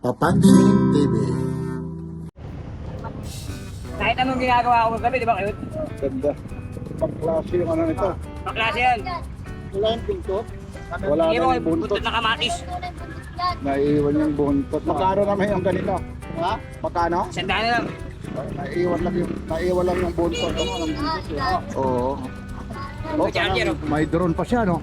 Papansin TV. Kahit anong ginagawa ko kagabi, di ba kayo? Ganda. Pang-klase yung ano nito. Paklase yan. Wala yung pinto. Wala Hindi na mo, yung buntot. buntot na kamatis. Naiiwan yung buntot. Magkano naman yung ganito? Ha? Magkano? Sandaan na lang. Naiiwan lang yung buntot. Oo. Oh, Charger, oh. may drone pa siya, no?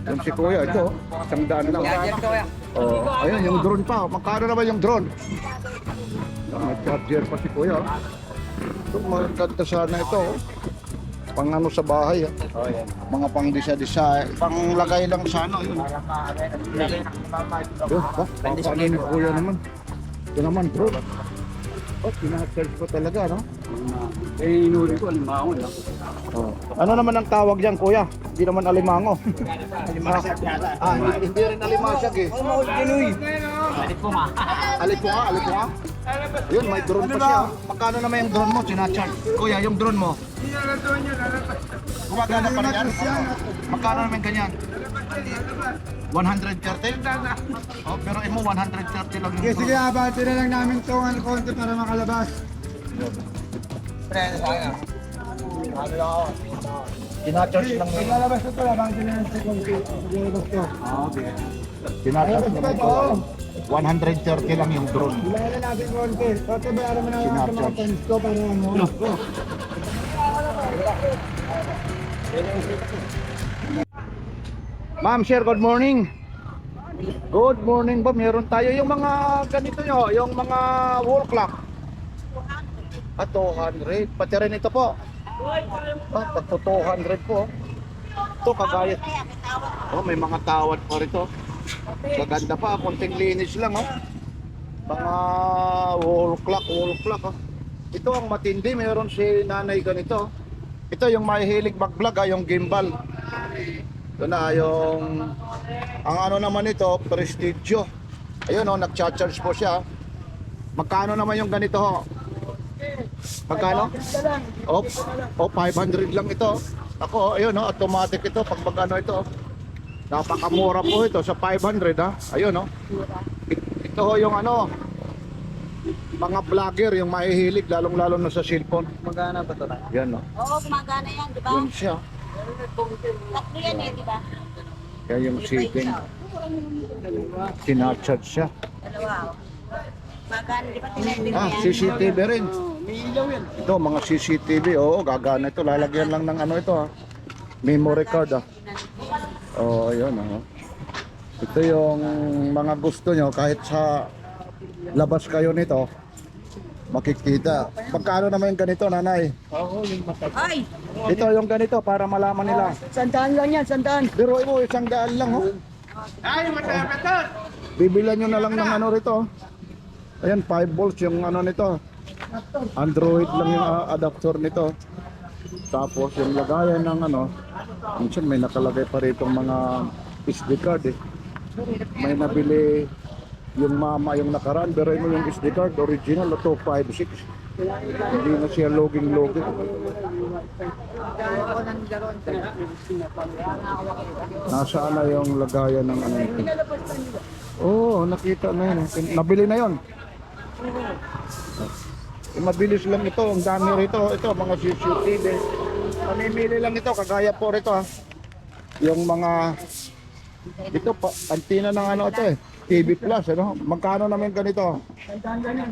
Yung si Kuya, ito. Isang daan lang. Charger ko kaya. Oh, ayun, yung drone pa. Magkano naman yung drone? May charger pa si Kuya. Ito, maganda sana ito. Pang ano sa bahay. Mga pang disa-disa. Panglagay lang sa ano. Yun. Paano ni Kuya naman? Ito naman, drone. Oh, pinaka-charge ko talaga, no? Eh, inuli ko, alimango na. Oh. Ano naman ang tawag diyan, Kuya? Hindi naman alimango. Hindi rin alimasyag eh. Alipunga. Alipunga. Yun, may drone pa siya. Magkano naman yung drone mo, sinacharge? Kuya, yung drone mo? Gumagana pa rin yan? Magkano naman ganyan? 130? Oh, pero imo 130 lang yung Sige, sige, drone. abante na lang namin ito ng konti para makalabas. Sinacharge lang yun. Lalabas ito, abante na lang sa konti. Lalabas ito. Okay. Sinacharge lang ito. 130 lang yung drone. Bilangan na natin konti. Tote, bayaran mo na lang sa mga Sinacharge. friends ko para ano. Ma'am, sir, good morning. Good morning po. Meron tayo yung mga ganito nyo, yung mga wall clock. 200. Pati rin ito po. Pati 200 po. Ito kagaya. Oh, may mga tawad pa rito. Maganda pa, konting linis lang, oh. Mga wall clock, oh. Ito ang matindi, meron si nanay ganito. Ito yung mahihilig mag-vlog, yung gimbal. Ito na yung ang ano naman ito, Prestigio. Ayun, oh, nag-charge po siya. Magkano naman yung ganito, ho? Magkano? Oh, 500 lang ito. Ako, ayun, oh, automatic ito pag magano ito. Napakamura po ito sa 500, ha. Ayun, oh. Ito ho yung ano, mga vlogger yung mahihilig lalong-lalo na sa cellphone. Magana ba ito na? Yan, oh. Oo, gumagana yan, di ba? Yun siya. Tatlo yan eh, di ba? Kaya yung setting, sinacharge siya. Dalawa, oh. Gumagana, di ba tinetip Ah, yan? CCTV rin. May ilaw yan. Ito, mga CCTV, oo, gagana ito. Lalagyan lang ng ano ito, ha. Memory card, ha. Oo, yun, ha. Ito yung mga gusto nyo, kahit sa labas kayo nito, makikita. Magkano naman yung ganito, nanay? Ay! Ito yung ganito, para malaman nila. Sandaan lang yan, sandaan. Pero mo, 100 lang, ho. Ay, matapatan! Bibilan nyo na lang ng ano rito. Ayan, 5 volts yung ano nito. Android lang yung adapter nito. Tapos yung lagayan ng ano, minsan may nakalagay pa rito mga SD card eh. May nabili yung mama yung nakaraan, pero mo yung SD card original na 256. Hindi na siya loging. Nasaan na yung lagayan ng ano nito? Oo, nakita na yun. Nabili na yun. Mabilis lang ito, ang dami rito. Ito, mga CCTV. Mamimili lang ito, kagaya po rito, ha. Yung mga, ito, antina ng ano ito eh. TV Plus, ano? Magkano naman ganito? Sandaan lang yan.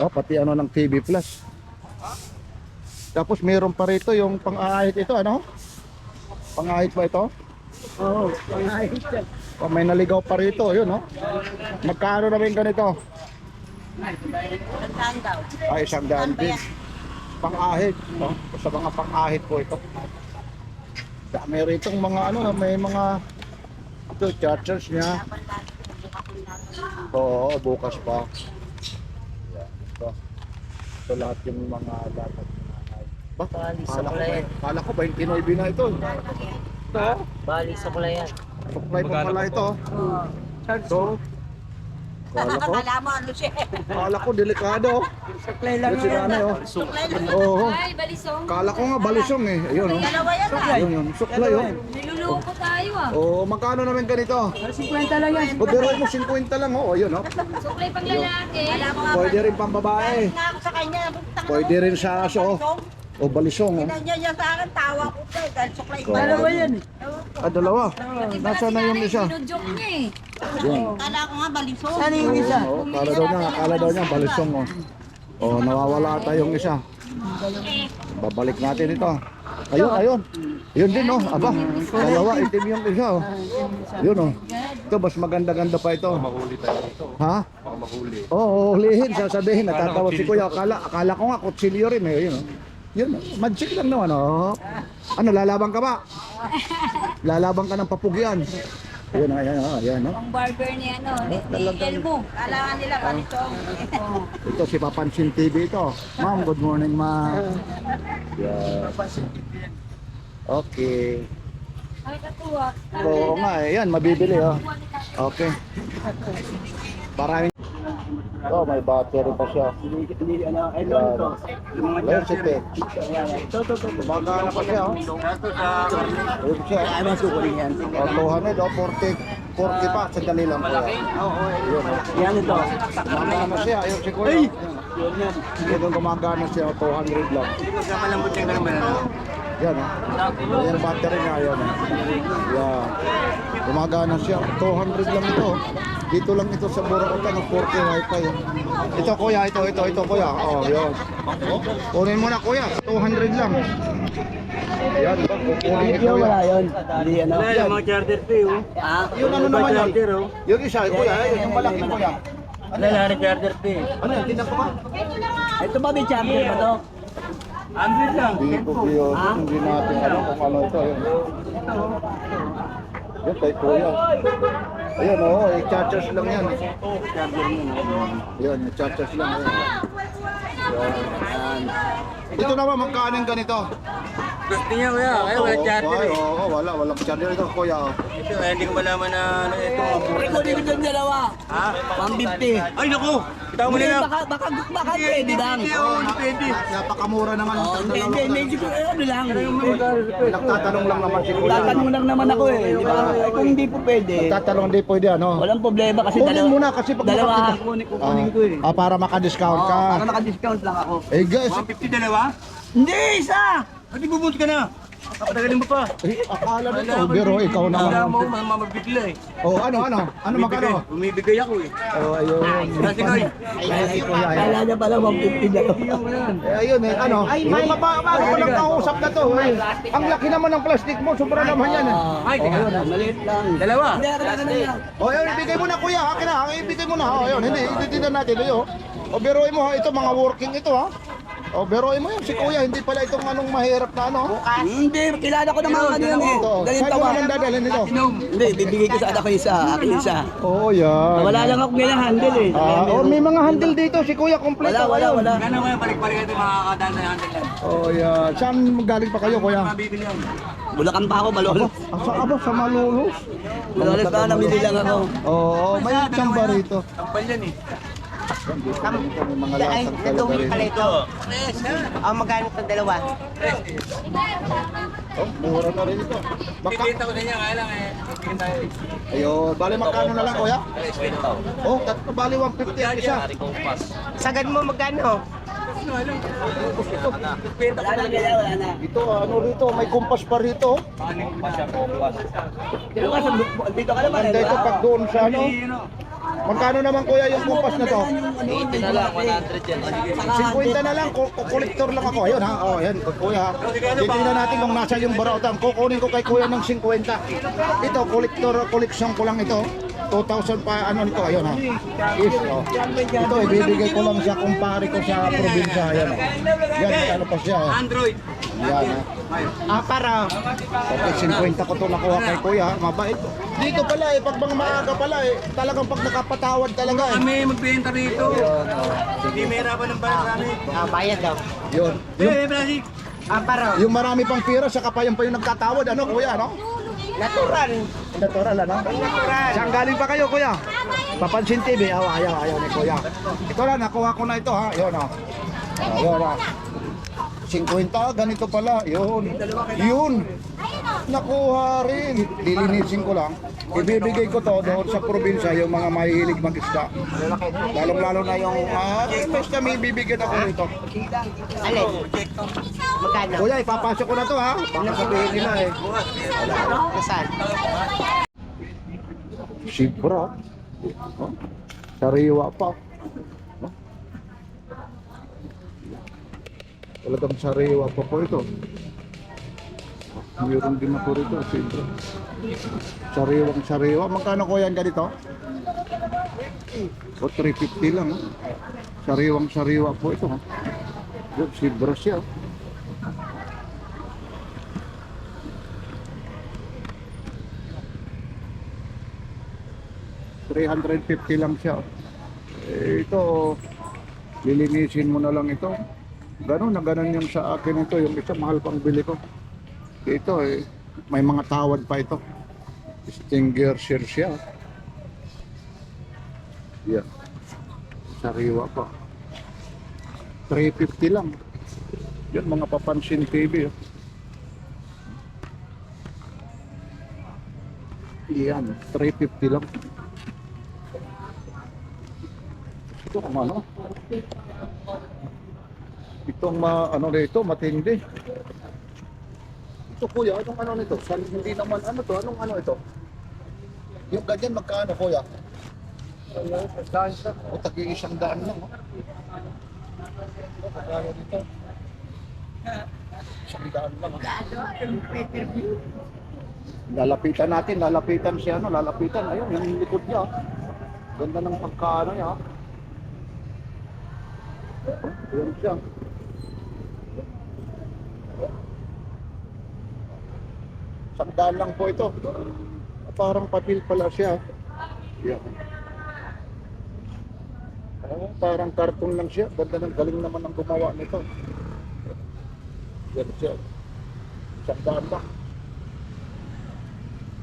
Oh, pati ano ng TV Plus. Tapos meron pa rito yung pang-ahit ito, ano? Pang-ahit ba ito? Oo, pangahit yan. Oh, may naligaw pa rito, yun, no? Magkano naman ganito? Sandaan daw. Ay, 100 din. Pang-ahit, no? Sa mga pang-ahit po ito. Dami rito mga ano, may mga ito, chargers niya. Oo, bukas pa. Yan, ito. Ito lahat yung mga dapat nanay. Ba? Kala ko 29 na ito. Bali sa kulayan. Supply mo pala ito. So, Kala ko, Akala mo ano siya. kala ko delikado. Suklay lang Yung si nanay, oh. Suklay lang. Oo. Ay, balisong. Kala ko nga balisong eh. Ayun, oh. Dalawa yan ah. Ayun, yun. Suklay, oh. Niluloko tayo ah. Oo, magkano naman ganito? 50 lang yan. O, pero mo 50 lang, oh. Ayun, oh. Suklay pang lalaki. Alam mo nga Pwede rin pang babae. na ako sa kanya. Pwede rin sa aso, oh. O, balisong, oh. Pinanya niya sa akin, tawa ko pa eh. Dahil suklay ko. Dalawa yan eh. Ah, dalawa. Nasaan na yung isa? Sinujoke niya eh. Yun. Kala ko nga balisong. Saan yung isa? Oo, kala daw niya, balisong, oh. Oh, nawawala tayong isa. Babalik natin ito. Ayun, ayun. Yun din, oh. Aba, dalawa, itim yung isa, oh. Yun, oh. Ito, mas maganda-ganda pa ito. Mahuli tayo ito. Ha? Mahuli. Oo, hulihin, sasabihin. Natatawag si Kuya. Akala ko nga, kutsilyo rin, eh. Yun, oh. Yun, oh. Magic lang naman, oh. Ano, lalaban ka ba? Lalaban ka ng papugyan. Ayun, ayan, ayan, oh. Ang barber ni ano, ni Elmo. Kala nga nila balisong. Ito si Papansin TV ito. Ma'am, good morning, ma'am. Yeah. Okay. Ay, katuwa. Oo nga eh, yan, mabibili oh. Okay. Maraming... Oh, may battery pa siya. Yan. Ayan si Pet. Gumagana pa siya oh. Ayun siya. Oh, 200 oh, 40 pa. Sandali lang po yan. Ayun oh. Yan ito. Gumagana siya, ayun si Kuya. Ayun, gumagana siya, 200 lang. Yan oh. Yan battery niya, yan oh. Yan. Gumagana siya, 200 lang ito. Dito lang ito sa Buracan ng 40 wifi. Ito kuya, ito kuya. Oh, yun. Oh, kunin mo na kuya, 200 lang. Yan, ba? Kukunin ito Wala kuya. yun. Hindi ano. Yan. charger pa yun. Yung ano naman yan? Yung isa, kuya, yung malaki kuya. Ano yan? Wala charger pa eh. Ano yan? Tinan ko ba? Ito ba may charger ba to? 100 lang. Hindi ko yun. Hindi natin alam kung ano ito. Yun. Yan kay kuya. Ayun, oo, i-chargers lang yan. Yan, i-chargers lang. Yan. Ito naman, magkano yung ganito? Gusto niya kuya, kaya wala charger eh. Oo, walang charger ito, kuya. Ito, hindi ko malaman na ano ito. Ikunin ko dyan dalawa. Ha? 150. Ay naku! Kita mo nila. Baka pwede lang. Pwede. Napakamura naman. Hindi, medyo ko ano lang. Nagtatanong lang naman si kuya. Tatanong lang naman ako eh. Di ba? Eh, kung hindi po pwede. Nagtatanong hindi pwede, ano? Walang problema kasi Kunin mo na kasi pag dalawa makakita- kukunin ko eh. Para maka-discount ka. Para naka-discount lang ako. Eh guys, 150 dalawa? Hindi, isa! Pati bubunti ka na. Kapatagalin mo pa. akala nito, pero ikaw Wala naman. mo, mamabigla eh. Oh, ano? Ano magkano? Bumibigay ako eh. Oh, ayun. Kasi koy. Ay, kuya. Kala niya pala 150 na. Ayun eh, ano? Yung bago ko lang kausap na to. Eh. Ang laki naman ng plastic mo, sobra naman yan. Eh. Ay, teka. Maliit lang. Dalawa? Hindi, Oh, ayun, ibigay mo na kuya, akin na, ibigay mo na. Oh, ayun, hindi, ititindan natin. Ayun. O, beroin mo ha, ito mga working ito ha. O, beroin mo yan, si kuya, hindi pala itong anong mahirap na ano. Hindi, kilala ko naman ano yan eh. Ito, Daling saan mo tawa. naman dadalhin ito? Hindi, bibigay ko sa anak ko isa, akin isa. Oo, yan. Wala lang ako ngayon handle eh. Oh, may mga handle dito, si kuya, kompleto. Wala. Gano'n mo yung balik-balik natin makakadaan na handle yan. Oh, yan. Saan galing pa kayo, kuya? Mabibili yan. Bulacan pa ako, Malolos. Aba, sa Malolos. Malolos pa, namili lang ako. Oo, may tsamba rito. Tampal yan eh. Dito may mga lasang talaga rito. Ang magkano sa dalawa? Oh, mura na rin ito. Baka, Bibenta ko sa inyo, kaya lang eh. Bibigyan tayo eh. ayun, bali magkano na lang, kuya? Oh, bali 150 ang isa. Sagad mo magkano? Wala na kaya, wala na. Ito, ano rito, may kumpas pa rito. Dito ka, dito ka naman. Ganda ito pag doon sa ano. Magkano naman kuya yung kumpas na to? 80 na lang, 100 yan. 50 na lang, kolektor lang ako. Ayun ha, oh, yan, kuya. Titingnan natin kung nasa yung barautan. Kukunin ko kay kuya ng 50. Ito, collection ko lang ito. 2,000 pa, ano nito, ayun ha. Is, oh. Ito, ibibigay ko lang siya, kumpare ko sa probinsya. Ayan, oh. Yan, ano pa siya. Oh. Android. Yan ha. Para. Okay, 50 ko to nakuha kay kuya. Mabait. Dito pala eh, pag mga maaga pala eh, talagang pag nakapatawad talaga eh. Kami magbenta rito. Hindi may hirapan ng balas kami. Bayad daw. Yun. Yung, Plastic. Para. yung marami pang pira, saka pa yung nagtatawad, ano kuya, no? Natural. Natural, ano? Natural. Saan galing pa kayo, kuya? Papansin TV, ayaw ni kuya. Ito na, nakuha ko na ito, ha? Yun, o. Yun, ha? 50, ganito pala. Yun. Nakuha rin. Lilinisin ko lang. Ibibigay ko to doon sa probinsya yung mga mahihilig mag-isda. Lalong-lalo na yung mas na may bibigyan ako rito. Alin? Magkano? Kuya, ipapasok ko na to, ha? Baka sabihin nila, eh. Kasal. Sibra. Oh, sariwa pa. Oh. Talagang sariwa pa po ito. Mayroon din ako rito, sibra. Sariwang-sariwa. Magkano ko yan ganito? O 350 lang. Oh. Sariwang-sariwa po ito. Oh. Good, sibra siya. $350 lang siya. Eh, ito, lilinisin mo na lang ito. Ganon na ganon yung sa akin ito. Yung isa, mahal pang bili ko. Ito eh, may mga tawad pa ito. Extinguisher siya. Yan. Sariwa pa. 350 lang. Yan, mga papansin TV. Oh. Yan, 350 lang. Ito kung ano. Itong ano nito, matindi. Ito kuya, anong ano nito? Hindi naman ano to, anong ano ito? Yung ganyan magkano kuya? Daan siya. O tagi isang daan lang. Oh. Magkano dito? Isang daan lang. Lalapitan natin, lalapitan siya, ano, lalapitan. Ayun, yung likod niya. Ganda ng pagkaano niya. Ayun siya. Sandaan lang po ito. Parang patil pala siya. Yan. Parang karton lang siya. Ganda ng galing naman ang gumawa nito. Yan siya. Sandaan lang.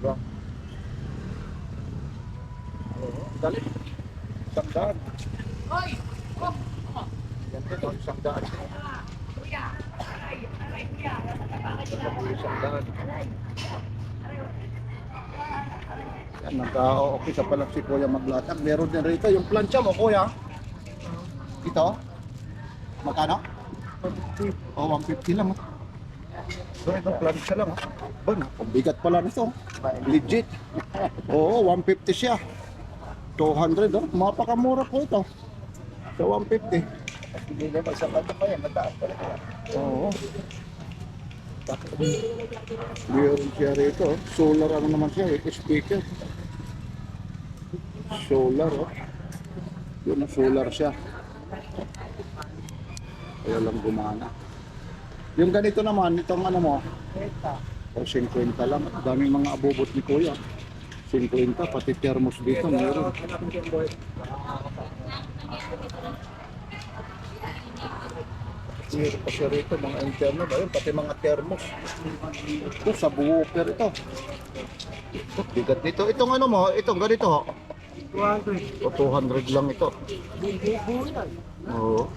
Yan. Dali. Sandaan. Yan ito, sandaan. Sandaan. Yan, nagka-okay sa pala si Kuya maglatag. Meron din rito yung plancha mo, Kuya. Ito. Magkano? Oh, 150 lang. So, itong plancha lang. Ban, ang bigat pala nito. Legit. Oo, 150 siya. 200, oh. Mapakamura po ito. Sa 150. Hindi na magsabat pa yan. Mataas pala. Oo. Meron siya rito. Solar ano naman siya. Speaker. Solar, oh. Yun na, solar siya. Kaya lang gumana. Yung ganito naman, itong ano mo? O 50 lang. Daming mga abubot ni Kuya. 50, pati thermos dito meron. Meron pa siya rito, mga internet. Ayun, pati mga thermos. Ito, sa woofer ito. Bigat nito. Itong ano mo, itong ganito ho. 200. O 200 lang ito. Oo.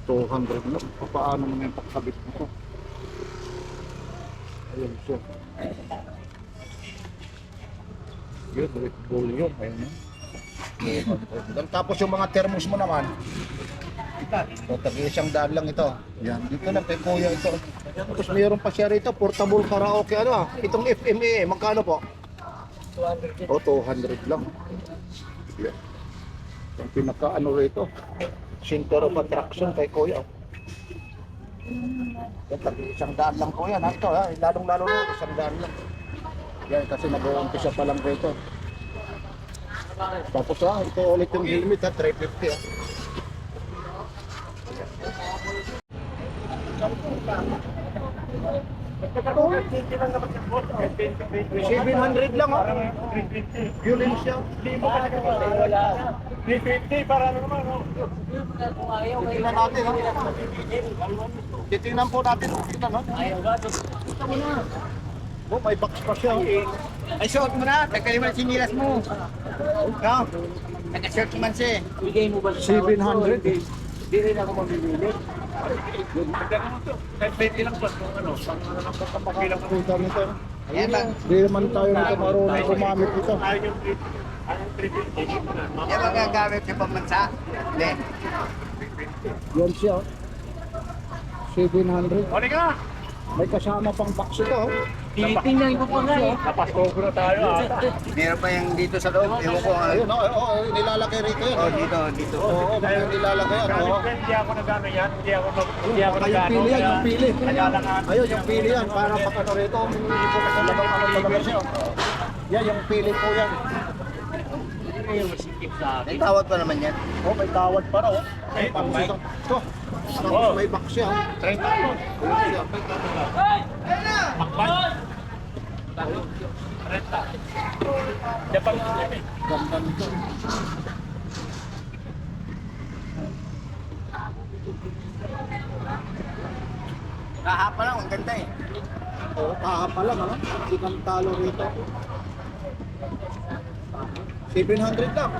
200 lang. Paano naman yung pagkabit nito? Ayun siya. Yun, Red Bull yun. Ayun yun. Tapos yung mga thermos mo naman. O, tag-isang daan lang ito. Yan, dito lang kay Kuya ito. Tapos mayroon pa siya rito, portable karaoke. Ano itong FMA, magkano po? 200. O, 200 lang. Yan. Yung pinaka-ano rito. Center of attraction kay Kuya. Yan, tag-isang daan lang Kuya. Ito ha, lalong-lalo na, isang daan lang. Yan, kasi nag-uumpisa pa lang rito. Tapos ha, ito ulit yung helmet ha, 350 ha. 700 lang oh. Yun siya. 350 para ano naman, no? Titingnan natin ha. Titingnan po natin. Titingnan ha. Oh, may box pa siya. Ay, suot mo na. Tagkalin mo na sinilas mo. No? Naka-shirt naman siya. 700. Hindi rin ako mamimili. Kahit 20 lang po. Ano? Pagkakapakilang ko. Kita nito. Ayan ba? Hindi naman tayo nito marunong gumamit ito. Ayaw yung 350. Yan ba gagamit sa pambansa? Hindi. Yan siya. 700. Oli ka! May kasama pang box ito. Tinitingnan ko pa nga eh. Napaskogo na tayo ah. Meron pa yung dito sa loob. Ewan ko nga. Ayun, nilalagay rito yan. Oh, dito. Oo, may nilalagay yan. Oo. Hindi ako nagano yan. Hindi ako Yung nagano. pili yan, yung pili. Kaya lang Ayun, yung pili yan. Para pagkano rito, hindi ko talagang ano talaga siya. Yan, yung pili po yan. yung masikip sa akin. May tawad pa naman yan. Oh, may tawad pa raw. May box ito. Ito. Oh. May box siya. 30 po. Ayun siya. Makban. 30. Japan ko eh. Ganda nito. Kahapa lang, ang ganda eh. Oo, kahapa lang, ano? Hindi kang talo rito. 700 lang.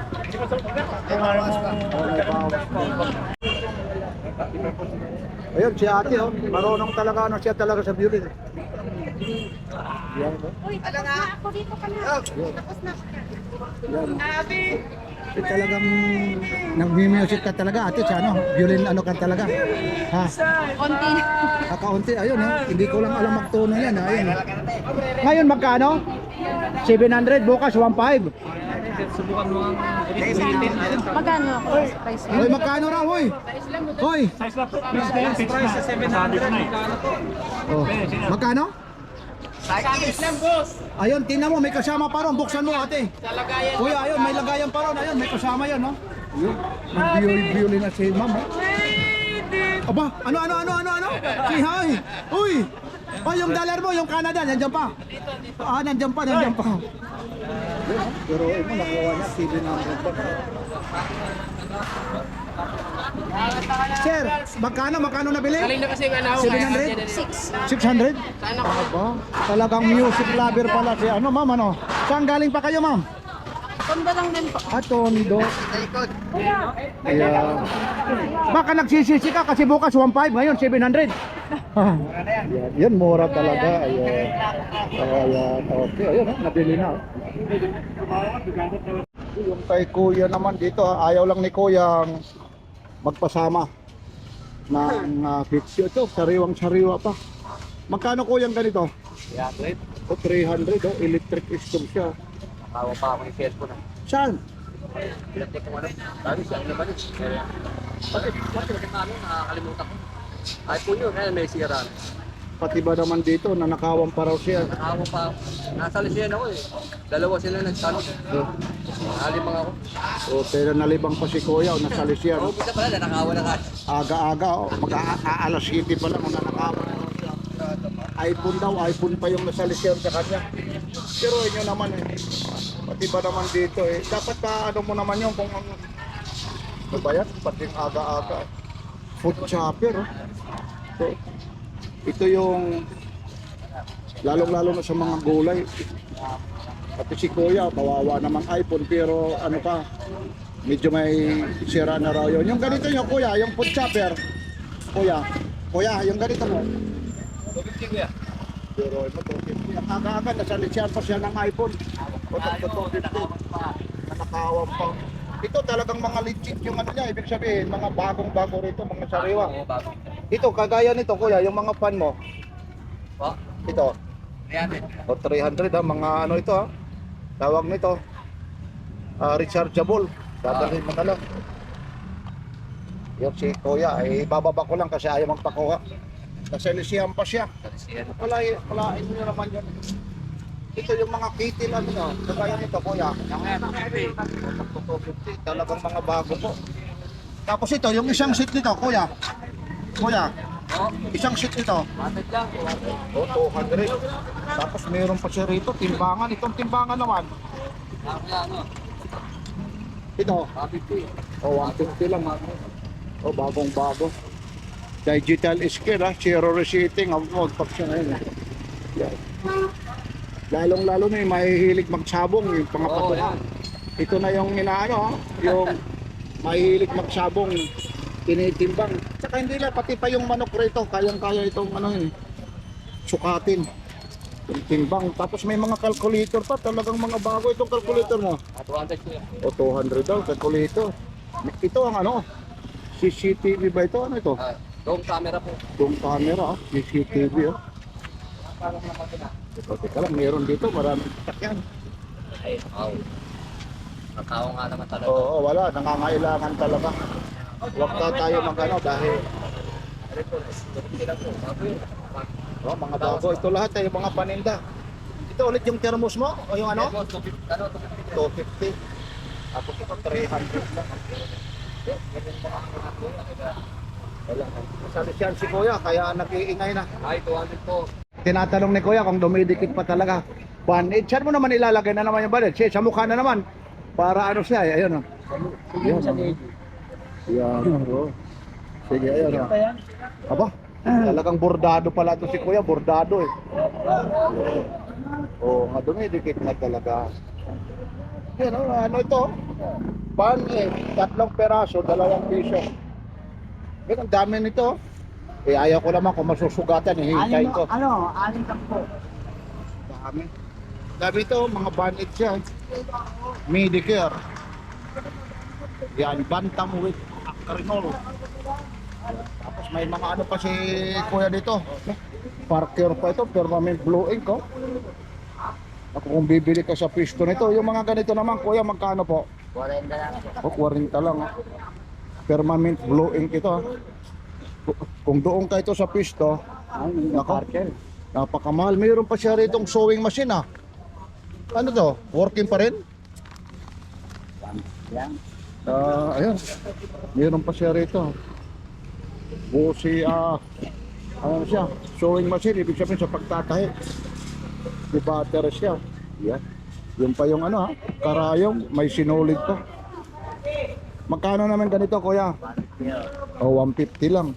Kung ano mo. Ayun, si ate, oh. Marunong talaga, ano siya talaga sa beauty. Yan, oh. Ano nga? Ako dito ka na. Tapos na. Yan. Eh, talagang nag-music ka talaga, ate, siya, ano? Violin, ano ka talaga? Ha? Konti. Kakaunti, ayun, ha? Hindi ko lang alam magtuno yan, ha? Ayun. Ngayon, magkano? 700, bukas 1.5. Magkano ako sa price? Hoy, magkano raw, hoy? Hoy! Size lang po. Price sa 700 na eh. Oh, magkano? Ayun, tingnan mo, may kasama pa ron. Buksan mo, ate. Kuya, ayun, may lagayan pa ron. Ayun, may kasama yan, no? Ayun, nag-violin na si ma'am, oh. Aba, ano? Si Hay! Uy! Oh, yung dollar mo, yung Canada, nandiyan pa. Ah, nandiyan pa. Pero mo, nakuha niya, 700 pa. Sir, magkano nabili? Galing na kasi nga na 700? 600? Sana ba? Talagang music lover pala si ano, ma'am, ano? Saan galing pa kayo, ma'am? Tondo lang din po. Tondo. Sa likod. Ayan. Baka nagsisisi ka kasi bukas 1.5, ngayon 700. Yan, mura talaga. Ayan. Okay, ayun, nabili na. Yung kay kuya naman dito, ayaw lang ni kuyang magpasama ng video ito, sariwang-sariwa pa. Magkano kuyang ganito? 300. O 300, oh, electric stove siya. Nakawa pa ako yung cellphone ah. Saan? Pinatik ko ano. Dami siya ang laban eh. Bakit ano, nakakalimutan ko. iPhone yun, kaya may sira. Pati ba naman dito, nanakawan pa raw siya. Nakawa pa ako. Nasa Lucien ako eh. Dalawa sila nagtanong. Nalimang ako. O, pero nalibang pa si kuya, o nasa Lucian. Oo, bisa pala, nakawa na kasi. Aga-aga, o, mag-aalas city pa lang, o nanakawan na raw siya. iPhone daw, iPhone pa yung nasa Lucian sa kanya. Pero inyo naman eh, pati ba naman dito eh, dapat ano mo naman yung kung ano ba yan, pati aga-aga. Food chopper, oh. So, ito yung lalong-lalo na sa mga gulay. Pati si kuya, kawawa naman iPhone, pero ano pa, medyo may sira na raw yun. Yung ganito nyo kuya, yung food chopper, kuya, yung ganito mo. Pero ito, ang aga-aga, nasa litsiyan pa siya ng iPhone. O nanakawan pa. Ito talagang mga legit yung ano niya, ibig sabihin, mga bagong-bago rito, mga sariwa. Ito, kagaya nito kuya, yung mga fan mo. Ito. 300. O 300 ha, mga ano ito ha. Tawag nito. Rechargeable. Dadalhin mo na lang. Yung si kuya, ay bababa ko lang kasi ayaw magpakuha. Kasi lisihan pa siya. Palain nyo naman yun. Ito yung mga kitil ano no. Kagaya nito kuya. Talagang mga bago po. Tapos ito, yung isang seat nito kuya. Isang seat nito. Matik lang. O 200. Tapos meron pa siya rito, timbangan. Itong timbangan naman. Ano? Ito. 150. O 150 lang. O bagong bago. Digital scale ha, zero receipting. Huwag pag siya ngayon. Yan. Lalong-lalo na yung mahihilig magsabong, yung mga Oo, patuha. yan. Ito na yung inaano, yung mahihilig magsabong, tinitimbang. Tsaka hindi lang, pati pa yung manok rito, kayang-kaya itong ano yun, sukatin. Yung timbang. Tapos may mga calculator pa, talagang mga bago itong calculator mo. 200 kuya. O 200 daw, calculator. Ito ang ano, CCTV ba ito? Ano ito? Dome camera po. Yung camera, CCTV. Oh. O, teka lang, meron dito, maraming sasakyan. Ay, wow. Nakao nga naman talaga. Oo, wala, nangangailangan talaga. Huwag na tayo mag-ano dahil oh, mga bago, ito lahat ay mga paninda. Ito ulit yung thermos mo o yung ano? 250. Ako ito 300 lang. Wala. Sabi siya si Kuya, kaya nag-iingay na. Ay, 200 po. Tinatanong ni Kuya kung dumidikit pa talaga. Bandage, saan mo naman ilalagay na naman yung bandage? Sa mukha na naman. Para ano siya, ayun o. Ayun, yan, oh. Sige, ayun o. Aba, talagang bordado pala ito si Kuya, bordado eh. Oo, nga dumidikit na talaga. Yan o, ano ito? Pan eh, 3 peraso, 2 piso. Yan, ang dami nito. Eh, ayaw ko naman kung masusugatan, eh, hintayin ko. Alin lang po. Dami. Dami ito, mga bandage yan. Medicare. Yan, Bantamweight Acrinol. Tapos may mga ano pa si Kuya dito. Parker pa ito, permanent blue ink oh. Ako kung bibili ka sa pisto nito, yung mga ganito naman Kuya, magkano po? 40 lang. O, 40 lang oh. Permanent blue ink ito oh. Kung doon ka ito sa pisto, nako, napakamahal. Mayroon pa siya rito sewing machine ah. Ano to? Working pa rin? Ayun. Mayroon pa siya rito. Busi ano siya? Sewing machine, ibig sabihin sa pagtatahi. Di battery siya. Yan. Yung pa yung ano ha, karayong, may sinulid pa. Magkano naman ganito Kuya? O 150 lang.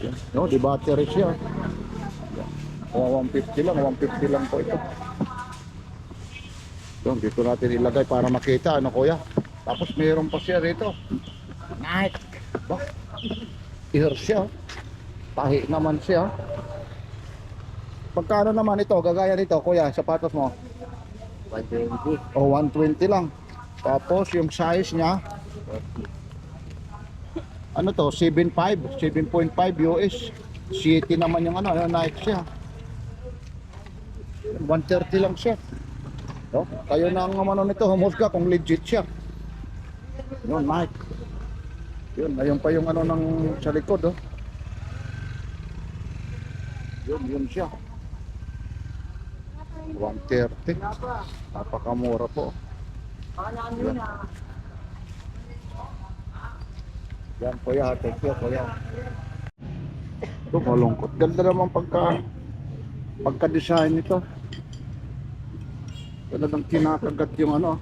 Yan. No, di battery siya. O 150 lang, 150 lang po ito. Yung dito natin ilagay para makita ano Kuya. Tapos mayroon pa siya rito. Night. Ba? Ear siya. Tahi naman siya. Pagkano naman ito? Gagaya nito Kuya, sapatos mo? 120. O 120 lang. Tapos yung size niya ano to? 7.5 US. City naman yung ano, yung Nike siya. 130 lang siya. No? Kayo na ang ano nito, humusga kung legit siya. Yun, Nike. Yun, ayun pa yung ano ng sa likod, oh. Yun siya. 130. Napakamura po. Yan. Yan, Kuya. Thank you, Kuya. Ito, malungkot. Ganda naman pagka-design nito. Talagang kinakagat yung ano.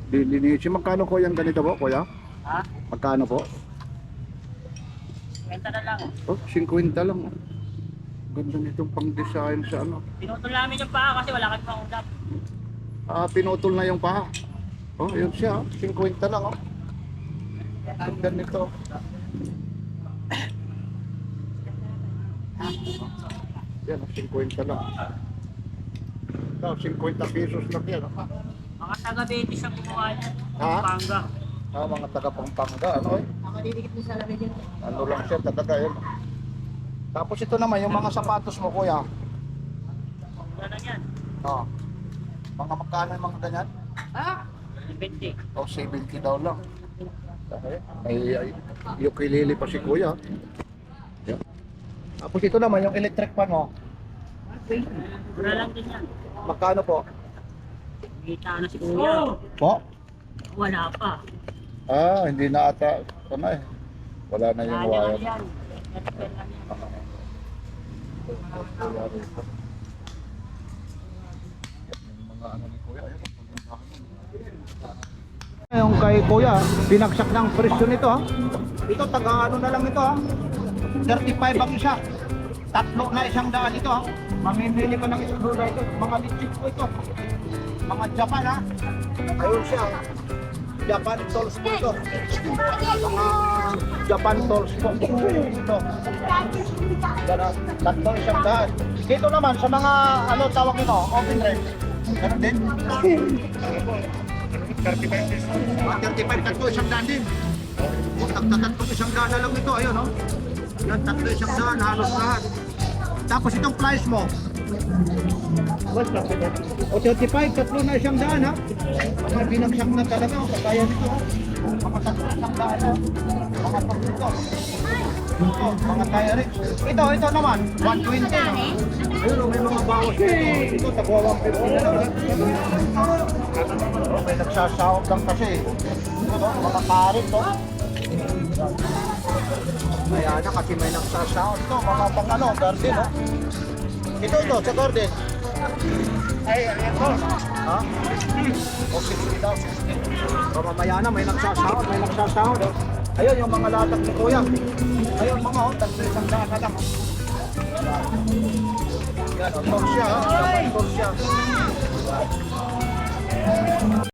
Lilinisin. Magkano ko yung ganito po, Kuya? Ha? Magkano po? 20 na lang. Oh, 50 lang. Ganda nitong pang-design sa ano. Pinutol namin yung paa kasi wala kami pangundap. Pinutol na yung paa. Oh, yun siya. 50 lang, oh. Ganda nito. Yan, 50 lang. Ito, 50 pesos lang yan. Mga taga-20 sa kumuha niya. Ha? Pangga. Mga taga Pampanga, ano eh. Nakadidikit mo sa labi dyan. Ano lang siya, talaga yun. Tapos ito naman, yung mga sapatos mo, Kuya. Wala na yan. Oh. Mga magkano yung mga ganyan? Ha? 20. O 70 daw lang. Ay, ukulele pa si Kuya. Yan. Tapos ito naman, yung electric fan mo. Wala lang din yan. Magkano po? Kita na si Kuya. Po? Wala pa. Hindi na ata. Ito na eh. Wala na yung Wala wire. yan. Mga ano ni Kuya. Yung kay Kuya, pinagsak ng presyo nito ha. Ito taga ano na lang ito ha. 35 ang isa. Tatlo na 100 ito ha. Mamimili ka ng screwdriver. Mga legit po ito. Mga Japan ha. Ayun siya. Japan tools po ito. Mga Japan tools po. Ito. Ganun. Tatlo 100. Dito naman sa mga ano tawag nito, open range. Ganun din. 35 tatlo 100 din. Tatlo 100 na lang ito. Ayun no. Yan, tatlo 100 halos lahat. Tapos itong price mo. O 35, tatlo na 100 ha. Mga binagsak na talaga. Kagaya nito. Mga tatlo 100 ha. Mga tatlo ito. Mga tire. Ito naman, 120. Ayun, may mga bawas. Ito, tagwa 150 na lang. May nagsasahog lang kasi. Mga karit to. Ayan na kasi may nagsasahog to. Mga pang ano, garden no. Ito sa garden. Ay, ito. Ha? O 60 daw, 60. So mamaya na may nagsasahod. Ayun yung mga latag ni Kuya. Ayun mga tatlo 100 na lang. Yan, Torsia.